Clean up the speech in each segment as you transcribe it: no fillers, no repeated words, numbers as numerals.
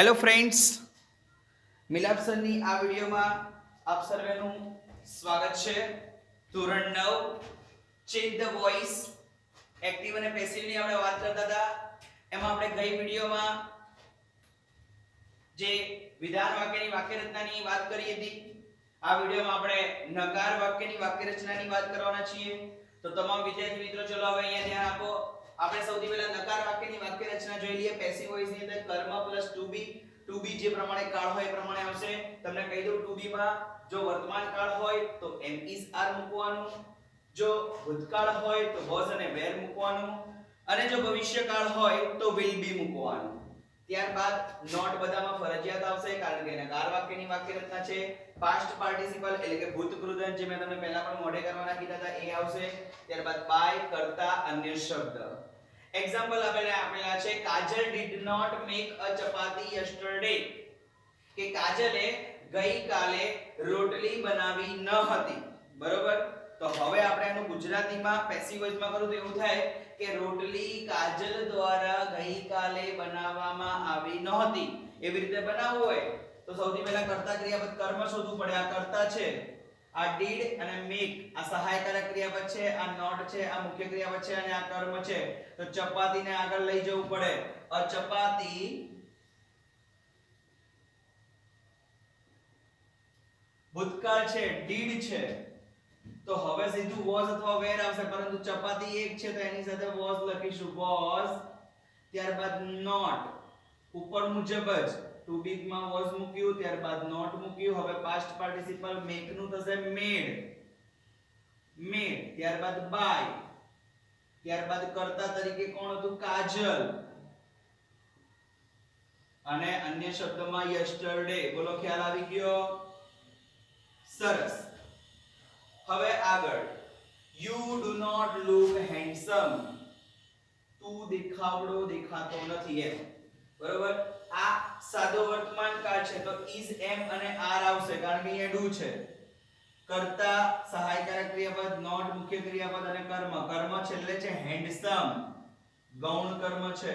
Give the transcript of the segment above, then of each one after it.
Hello friends, મિલાપ સરની આ વિડીયોમાં આપ સર્વેનું સ્વાગત છે. ધોરણ 9 ચેન્જ ધ વોઇસ એક્ટિવ અને પેસિવની આપણે વાત કરતા હતા. એમાં આપણે ગઈ વિડીયોમાં જે વિધાન વાક્યની વાક્ય રચનાની વાત કરી હતી. આ વિડીયોમાં આપણે નકાર વાક્યની વાક્ય રચનાની વાત કરવાના છીએ. તો તમામ વિદ્યાર્થી મિત્રો ચલો હવે અહીંયા ધ્યાન આપો. આપણે સૌથી પહેલા નકાર વાક્યની વાક્ય રચના જોઈ લઈએ. પેસિવ વોઇસ ની અંદર કર્મ પ્લસ ટુ બી જે પ્રમાણે કાળ હોય એ પ્રમાણે આવશે. તમને કહી દઉં, ટુ બી માં જો વર્તમાન કાળ હોય તો એમ ઇઝ આર મૂકવાનું, જો ભૂતકાળ હોય તો વોઝ અને વેર મૂકવાનું, અને જો ભવિષ્યકાળ હોય તો વિલ બી મૂકવાનું. ત્યારબાદ નોટ બધામાં ફરજિયાત આવશે, કારણ કે નકાર વાક્યની વાક્ય રચના છે. પાસ્ટ પાર્ટિસિપલ એટલે કે ભૂત કૃદંત જે મેં તમને પહેલા પણ મોઢે કરવાના કીધા હતા એ આવશે. ત્યારબાદ બાય, કરતા, અન્ય શબ્દ. એક્ઝામ્પલ આપેલા છે. Kajal did not make a chapati yesterday, કે કાજલે ગઈકાલે રોટલી બનાવી ન હતી. બરોબર? તો હવે આપણે એનું ગુજરાતીમાં પેસિવ વોઇસમાં કરું તો એવું થાય કે રોટલી કાજલ દ્વારા ગઈકાલે બનાવવામાં આવી નહોતી. એવી રીતે બનાવવું હોય તો સૌથી પહેલા કર્તા ક્રિયાપદ કર્મ શોધવું પડે. આ કર્તા છે, આ ડીડ અને મેક આ સહાયકારક ક્રિયાપદ છે, આ નોટ છે, આ મુખ્ય ક્રિયાપદ છે, અને આ કર્મ છે. તો ચપાતીને આગળ લઈ જવું પડે. અ ચપાતી ભૂતકાળ છે, ડીડ છે, તો હવે સીધું વોઝ અથવા વેર આવશે, પરંતુ ચપાતી એક છે તો એની સાથે વોઝ લખીશું, વોઝ. ત્યારબાદ નોટ ઉપર મુજબ જ ટુ બી માં વોઝ મૂક્યું, ત્યારબાદ નોટ મૂક્યું. હવે પાસ્ટ પાર્ટિસિપલ મેક નું થશે મેડ, ત્યારબાદ બાય, ત્યારબાદ કર્તા તરીકે કોણ હતું? કાજલ, અને અન્ય શબ્દમાં યસ્ટરડે. બોલો, ખ્યાલ આવી ગયો? સરસ. હવે આગળ, you do not look handsome, તું દેખાતો નથી એમ. બરોબર? આ સાદો વર્તમાન કાળ છે તો is, am અને are આવશે, કારણ કે અહીંયા ડુ છે. કર્તા સહાયકારક ક્રિયાપદ, નોટ મુખ્ય ક્રિયાપદ અને કર્મ. કર્મ છેલ્લે છે હેન્ડસમ, ગૌણ કર્મ છે.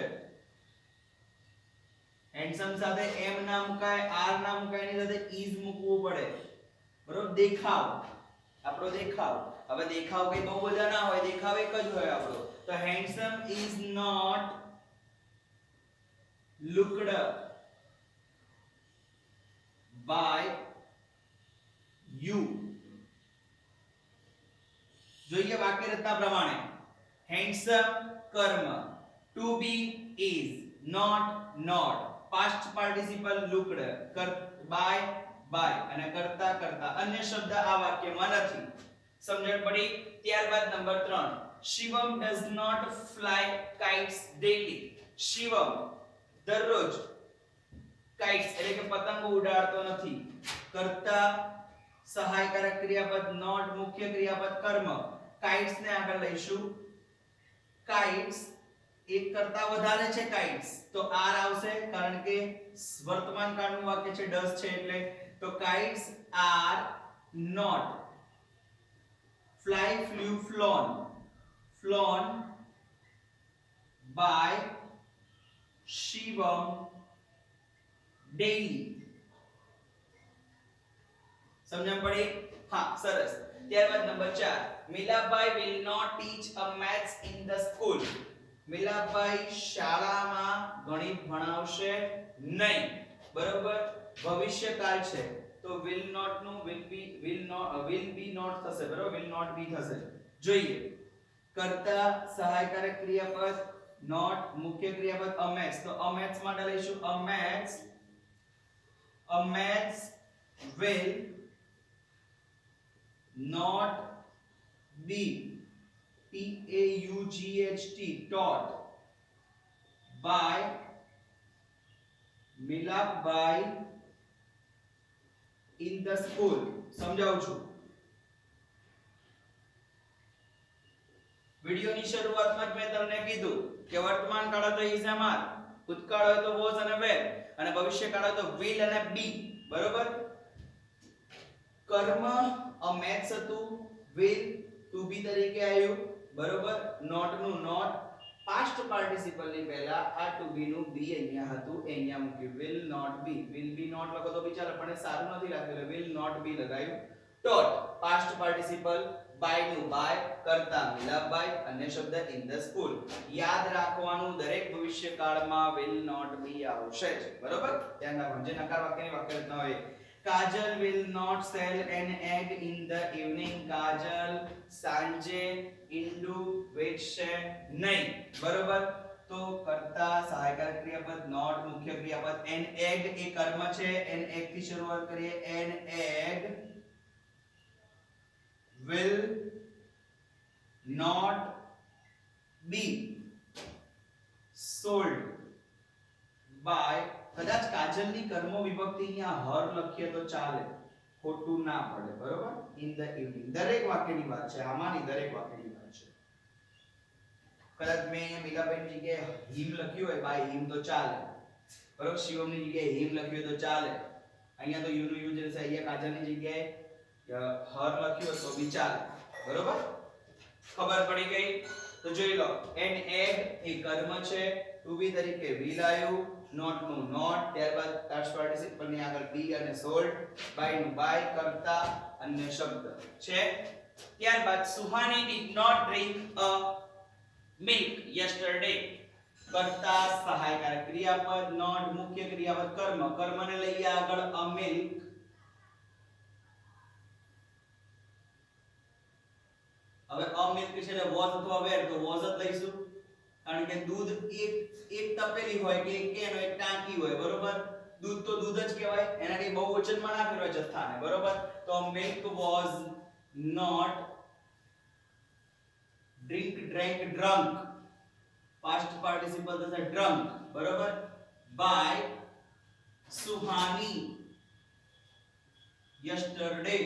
હેન્ડસમ સાથે am ના મુકાય, are ના મુકાય, એની સાથે is મૂકવું પડે. બરોબર? દેખાવ, આપણો દેખાવ. હવે દેખાવ કઈ બહુ બધા ના હોય, દેખાવ એક જ હોય આપણો. તો handsome is not looked by you. જોઈએ વાક્ય રચના પ્રમાણે. હેન્ડસમ કર્મ, to be is, not, past participle looked, by અને કરતા. અન્ય શબ્દ આ વાક્યમાં નથી. સમજણ પડી? ત્યારબાદ number 3, Shivam does not fly kites daily. Shivam દરરોજ kites એટલે કે પતંગો ઉડાડતો નથી. કરતા સહાયકારક ક્રિયાપદ, નોટ મુખ્ય ક્રિયાપદ, કર્મ. kites ને આગળ લઈશું. kites એક કરતા વધારે છે kites, તો are આવશે, કારણ કે વર્તમાન કાળનું વાક્ય છે, does છે એટલે. તો kites are not fly, flew, flown by Shivam daily. સમજણ પડી? હા, સરસ. ત્યારબાદ number 4, મિલાભાઈ will not teach a maths in the school. મિલાભાઈ શાળામાં ગણિત ભણાવશે નહીં. બરોબર? ભવિષ્યકાળ છે તો will not નું will be not થશે. બરોબર? will not be થશે. જોઈએ, કર્તા સહાયકારક ક્રિયાપદ, નોટ મુખ્ય ક્રિયાપદ, a maths. તો a maths માટે લઈશું a maths will not be taught by મિલાપભાઈ in the school. સમજાવું છું. વિડિયોની શરૂઆતમાં જ મેં તમને કીધું કે વર્તમાન કાળ તો is and are, ભૂતકાળ હોય તો was અને were, અને ભવિષ્યકાળ હોય તો will અને be. બરોબર? કર્મ a maths હતું, will to be તરીકે આવ્યું. બરોબર? નોટ નું નોટ, પાસ્ટ પાર્ટિસિપલ ની પહેલા આ ટુ બી નું બી અહીંયા હતું એ અહીંયા મૂક્યું will not be will be not લખો તો બી ચાલે પણ એ સારું નથી લાગતું એટલે will not be લગાવ્યું taught પાસ્ટ પાર્ટિસિપલ by નું by કરતા મિલાભાઈ અન્ય શબ્દ in the school યાદ રાખવાનું દરેક ભવિષ્યકાળમાં will not be આવશે જ બરોબર ધ્યાન રાખવાનું જે નકાર વાક્યની વાક્ય રચના હોય કાજલ will not sell an egg in the evening કાજલ સાંજે ઈંડુ વેચશે નહીં બરોબર તો કર્તા સહાયકારક ક્રિયાપદ not મુખ્ય ક્રિયાપદ an egg એ કર્મ છે an egg થી શરૂઆત કરીએ an egg will not be sold by કદાચ કાજલની કર્મ વિભક્તિ અહીંયા હર લખીએ તો ચાલે ખોટું ના પડે બરોબર in the evening દરેક વાક્યની વાત છે આમાંની દરેક વાક્યની વાત છે કદાચ મેં અહીંયા મીલાભાઈની જગ્યાએ હિમ લખ્યું હોય બાય હિમ તો ચાલે બરોબર શિવમની જગ્યાએ હિમ લખ્યું હોય તો ચાલે અહીંયા તો યુ નું યુ છે અહીંયા કાજલની જગ્યાએ હર લખ્યું હોય તો બી ચાલે બરોબર ખબર પડી ગઈ તો જોઈ લો an egg એ કર્મ છે to be તરીકે will આવ્યું not નું not ત્યારબાદ past participle ની આગળ be અને sold by નું by કરતા અન્ય શબ્દ છે ત્યારબાદ Suhani did not drink a milk yesterday કરતા સહાયકારક ક્રિયાપદ not મુખ્ય ક્રિયાપદ કર્મ કર્મને લઈએ આગળ a milk હવે a milk છે એટલે was અથવા were તો was જ લઈશું કારણ કે દૂધ એક તપેલી હોય કે એક કેન હોય એક ટાંકી હોય બરોબર દૂધ તો દૂધ જ કહેવાય એનાથી બહુવચનમાં ના ફેરવાય જથ્થાને બરોબર તો milk was not drink drank drunk past participle થશે drunk બરોબર by સુહાની yesterday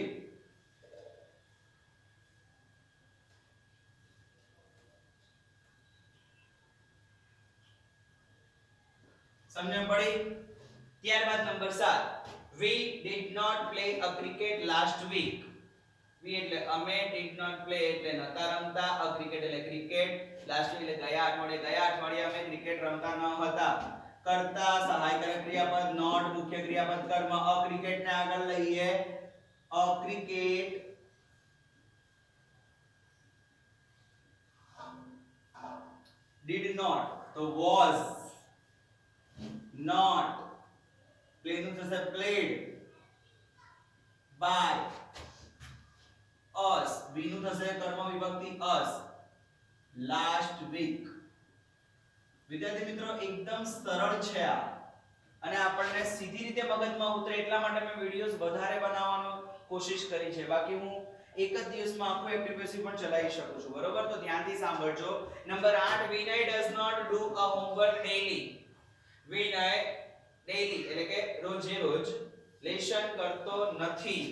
સમજણ પડી ત્યારબાદ number 7 we did not play a cricket last week we એટલે અમે did not play એટલે નતા રમતા a cricket એટલે ક્રિકેટ last week એટલે ગયા અઠવાડિયે અમે ક્રિકેટ રમતા ન હતા કરતા સહાયકારક ક્રિયાપદ not મુખ્ય ક્રિયાપદ કર્મ a cricket ને આગળ લઈએ a cricket did not તો was not play નું થશે played by us be નું થશે કર્મ વિભક્તિ us last week વિદ્યાર્થી મિત્રો એકદમ સરળ છે આ અને આપણને સીધી રીતે મગજમાં ઉતરે એટલા માટે મેં વિડિયોઝ વધારે બનાવવાનો કોશિશ કરી છે બાકી હું એક જ દિવસમાં આખો એપ્લિકેશન પણ ચલાવી શકું છું બરોબર તો ધ્યાનથી સાંભળજો number 8 Vinay does not do a homework daily Vinay daily એટલે કે રોજે રોજ લેશન કરતો નથી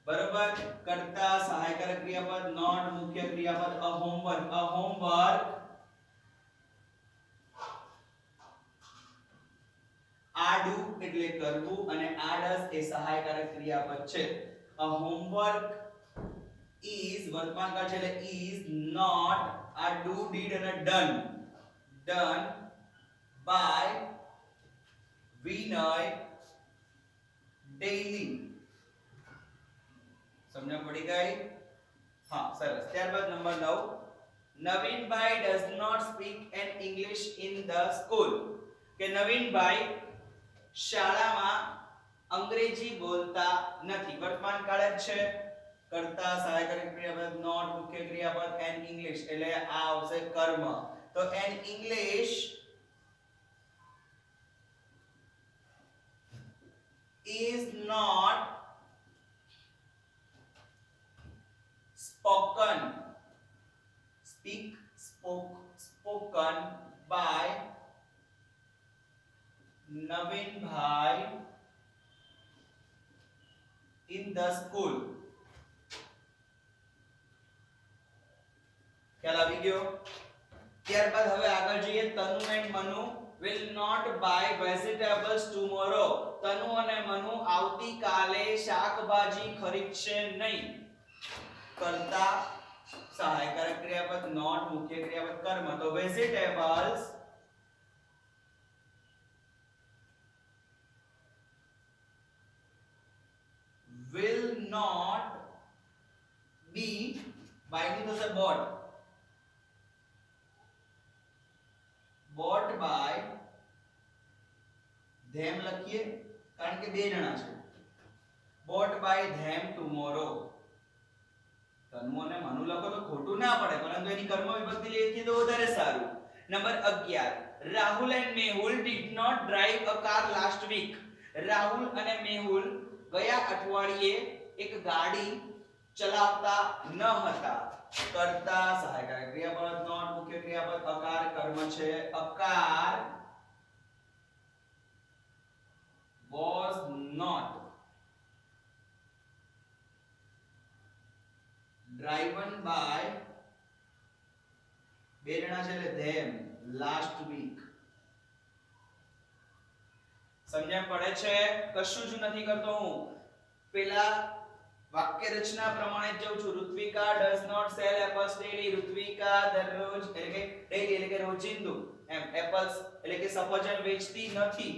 બરોબર કરતા સહાયકારક ક્રિયાપદ નોટ મુખ્ય ક્રિયાપદ a homework આડુ એટલે કરવું અને આડસ એ સહાયકારક ક્રિયાપદ છે a homework is વર્તમાન કાળ છે એટલે is not a do did અને done by વિનય ડેઈલી સમજણ પડી ગઈ હા સરસ ત્યારબાદ number 9 Navinbhai does not speak an english in the school કે નવીનભાઈ શાળામાં અંગ્રેજી બોલતા નથી વર્તમાન કાળ જ છે કરતા સહાયકારક ક્રિયાપદ not મુખ્ય ક્રિયાપદ an english એટલે આ આવશે કર્મ તો an english is not spoken spoken by Naveen in the school ખ્યાલ આવી ગયો ત્યારબાદ હવે આગળ જઈએ Tanu and Manu will not buy vegetables tomorrow Tanu અને મનુ આવતીકાલે શાકભાજી ખરીદશે નહીં કરતા સહાયકારક ક્રિયાપદ નોટ મુખ્ય ક્રિયાપદ કર્મ તો vegetables will not be by ની થશે bought by them લખીએ કારણ કે બે જણા છે bought by them tomorrow કર્મ અને મનુ લખો તો ખોટું ના પડે પરંતુ એની કર્મ વિભક્તિ લખીએ તો વધારે સારું number 11 Rahul and Mehul did not drive a car last week Rahul અને મેહુલ ગયા અઠવાડિયે એક ગાડી ચલાવતા ન હતા કરતા સહાયકારક ક્રિયાપદ નોટ મુખ્ય ક્રિયાપદ અકાર કર્મ છે અકાર was not driven by બે જણા છે એટલે them last week સમજણ પડે છે કશું જ નથી કરતો હું પેલા વાક્ય રચના પ્રમાણે જાઉં છું ઋત્વિકા does not sell apples daily ઋત્વિકા દરરોજ એટલે કે daily એટલે કે રોજિંદુ એમ apples એટલે કે સફરજન વેચતી નથી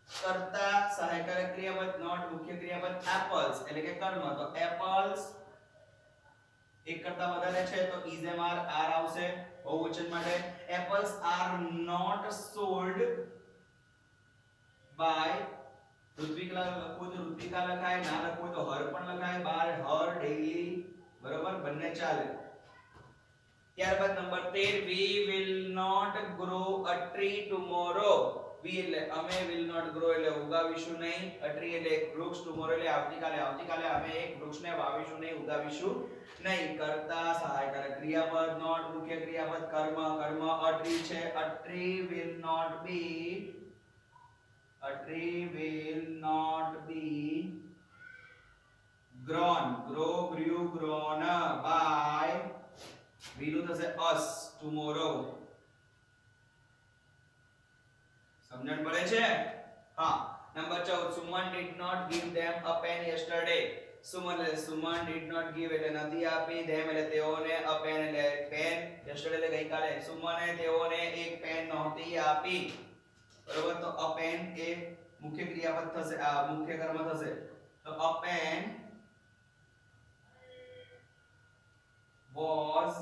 કરતા સહાયકારક ક્રિયાપદ નોટ મુખ્ય ક્રિયાપદ apples એટલે કે કર્મ તો apples એક કરતા વધારે છે તો is mr r આવશે બહુવચન માટે apples are not sold by ઋત્વિકા લખવું તો ઋત્વિકા લખાય ના લખવું તો હર પણ લખાય by her daily બરોબર બંને ચાલે ત્યારબાદ number 13 we will not grow a tree tomorrow we એટલે અમે will not grow એટલે ઉગાવીશું નહીં a tree એટલે એક વૃક્ષ tomorrow એટલે આવતીકાલે અમે એક વૃક્ષને વાવીશું નહીં ઉગાવીશું નહીં કરતા સહાયકારક ક્રિયાપદ નોટ મુખ્ય ક્રિયાપદ કર્મ a tree છે a tree will not be grown grew grown by we નું થશે us tomorrow સમજણ પડે છે હા number 14 Suman did not give them a pen yesterday Suman did not give એટલે નથી આપી them એટલે તેઓને a pen એટલે પેન yesterday એટલે ગઈકાલે સુમને તેઓને એક પેન નહોતી આપી બરોબર તો a pen એ મુખ્ય ક્રિયાપદ થશે આ મુખ્ય કર્મ થશે તો a pen was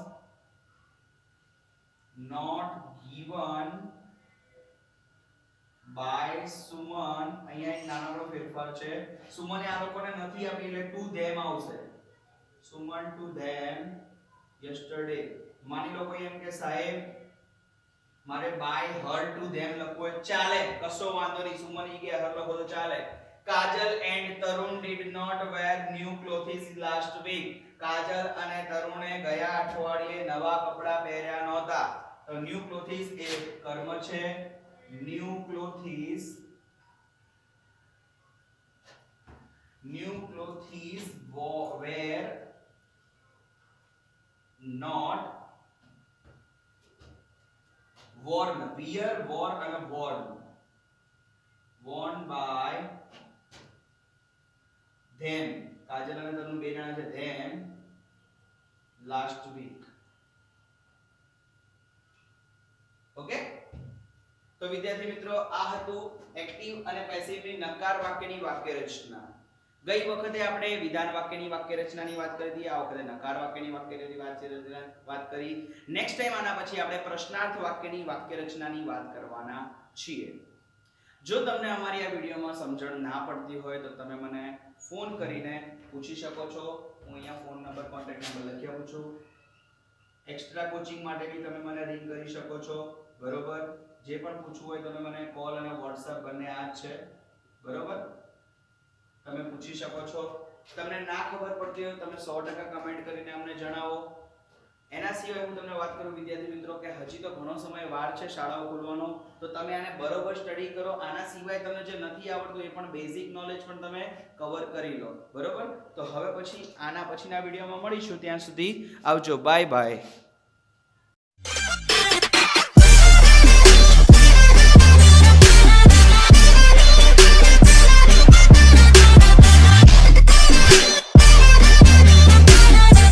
not given by Suman અહીંયા એક નાનકડો ફેરફાર છે સુમને આ લોકોને નથી આપી એટલે to them આવશે સુમન to them yesterday માની લો કોઈ એમ કે સાહેબ મારે by her to them લખવો ચાલે કશો વાંધો નહીં સુમન ઈ કે હર લખો તો ચાલે કાજલ and Tarun did not wear new clothes last week કાજલ અને તરુણે ગયા અઠવાડિયે નવા કપડા પહેર્યા નહોતા તો new clothes એ કર્મ છે new clothes were not worn wear worn and worn by them કાજલ અને તરુણ બે જણા છે them last week ઓકે તો વિદ્યાર્થી મિત્રો આ હતું એક્ટિવ અને પેસિવ ની નકાર વાક્યની વાક્ય રચના ગઈ વખતે આપણે વિધાન વાક્યની વાક્ય રચનાની વાત કરી હતી આ વખતે નકાર વાક્યની વાક્ય રચનાની વાત કરી નેક્સ્ટ ટાઈમ આના પછી આપણે પ્રશ્નાર્થ વાક્યની વાક્ય રચનાની વાત કરવાના છીએ જો તમને અમારી આ વિડિયોમાં સમજણ ના પડતી હોય તો તમે મને ફોન કરીને પૂછી શકો છો હું અહીંયા ફોન નંબર કોન્ટેક્ટ નંબર લખી આપું છું એક્સ્ટ્રા કોચિંગ માટે બી તમે મને રિંગ કરી શકો છો બરોબર જે પણ પૂછવું હોય તમે મને કોલ અને WhatsApp બંને આ જ છે બરોબર તમે પૂછી શકો છો તમને ના ખબર પડતી હોય તમે 100% કમેન્ટ કરીને અમને જણાવો એના સિવાય હું તમને વાત કરું વિદ્યાર્થી મિત્રો કે હજી તો ઘણો સમય વાર છે શાળાઓ ખોલવાનો તો તમે આને બરોબર સ્ટડી કરો આના સિવાય તમને જે નથી આવડતું એ પણ બેઝિક નોલેજ પણ તમે કવર કરી લો બરોબર તો હવે પછી આના પછીના વિડિયોમાં મળીશું ત્યાં સુધી આવજો બાય બાય